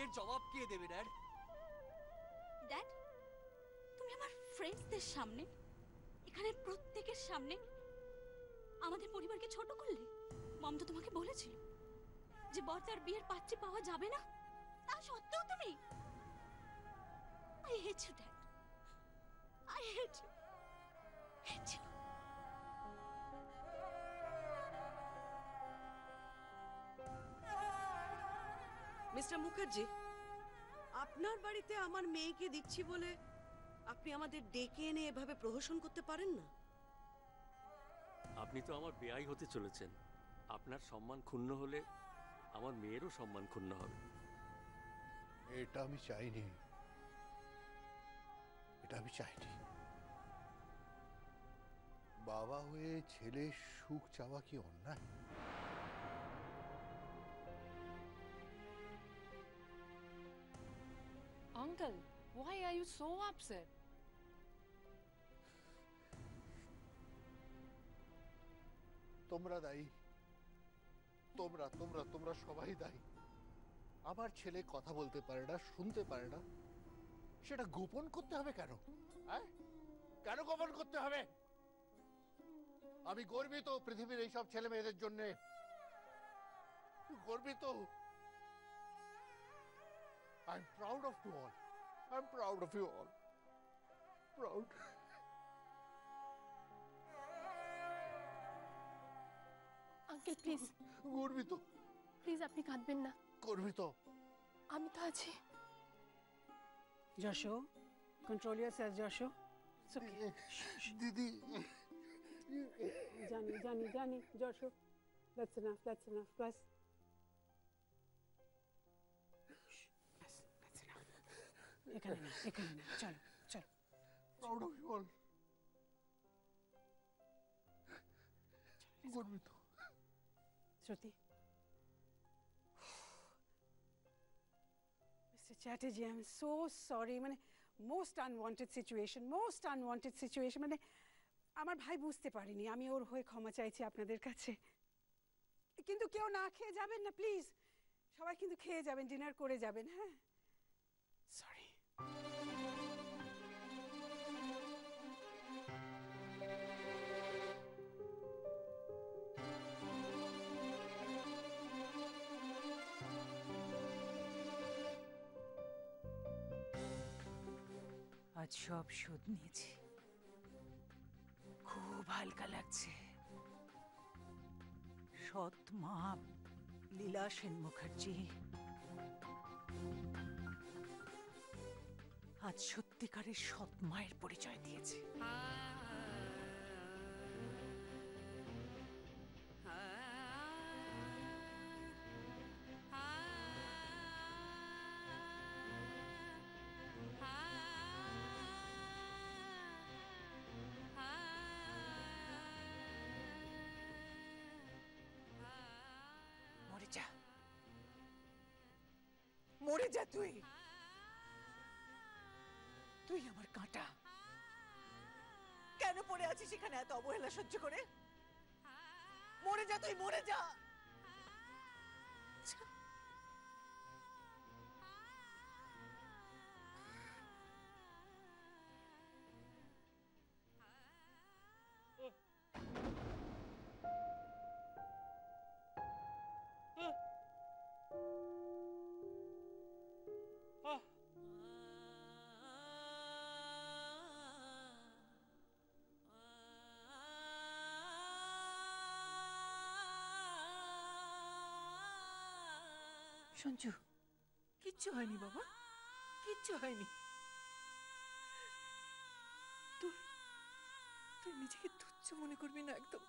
এর জবাব কে দেবে ড্যাড? ড্যাড, তুমি আমার ফ্রেন্ডসদের সামনে, এখানে প্রত্যেকের সামনে আমাদের পরিবারকে ছোট করলে। মম তো তোমাকে বলেছিল যে বর্তার বিয়ের পাত্রী পাওয়া যাবে না, তা সত্ত্বেও তুমি। I hate you dad, I hate you, hate you. Mister Mukherjee, আপনার বাড়িতে আমার মেয়েকে দিচ্ছি বলে আপনি আমাদের ডেকে এনে এভাবে প্রহসন করতে পারেন না। আপনি তো আমার বেয়াই হতে চলেছেন। আপনার সম্মান ক্ষুণ্ণ হলে আমার মেয়েরও সম্মান ক্ষুণ্ণ হবে। এটা আমি চাইনি, এটা আমি চাইনি। বাবা হয়ে ছেলের সুখ চাওয়া কি অন্যায়? Uncle, why are you so upset? তোমরা দায়ী, তোমরা তোমরা তোমরা সবাই দায়ী। আমার ছেলে কথা বলতে পারে না, শুনতে পারে না, সেটা গোপন করতে হবে কেন? কেন গোপন করতে হবে? আমি গর্বিত পৃথিবীর এইসব ছেলে মেয়েদের জন্য, গর্বিত। I'm proud of you all. I'm proud of you all. Proud. Uncle, please. গর্বিত। Please, আপনি কাঁদবেন না। গর্বিত। আমি তো আছি। Josho, control yourself, Josho. It's okay. দিদি। Johnny, Josho. That's enough, Bas. That's enough. এখানে না, চলো। Proud of you all. গর্বিত। শ্রুতি, Mr. Chatterjee, I'm so sorry. মানে most unwanted situation. মানে আমার ভাই বুঝতে পারিনি, আমি ওর হয়ে ক্ষমা চাইছি আপনাদের কাছে। কিন্তু কেউ না খেয়ে যাবেন না প্লিজ, সবাই কিন্তু খেয়ে যাবেন, ডিনার করে যাবেন। হ্যাঁ, সরি। আজ সব শোধ নিয়েছি, খুব হালকা লাগছে। সৎ মা লীলা সেন মুখার্জি আজ সত্যিকারের সৎ মায়ের পরিচয় দিয়েছে। মরে যা তুই আমার কাঁটা। কেন পড়ে আছিস এখানে এত অবহেলা সহ্য করে? মরে যা তুই, মরে যা। সঞ্জু, কিচ্ছু হয়নি বাবা, কিচ্ছু হয়নি। তুই নিজেকে তুচ্ছ মনে করবি না একদম।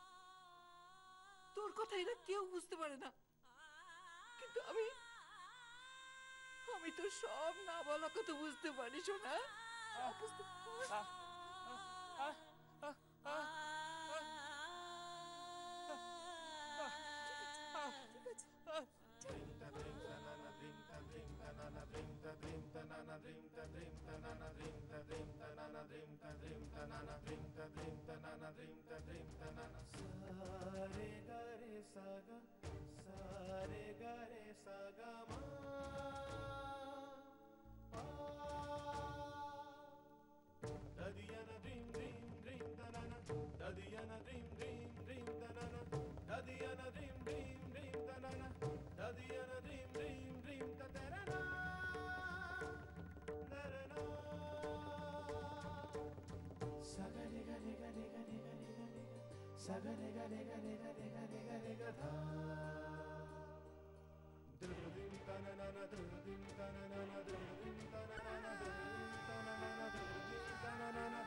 তোর কথা এরা কেউ বুঝতে পারে না, কিন্তু আমি তো সব না বলা কথা বুঝতে পারি শোনা। বুঝতে Sa re ga re sa ga ma na na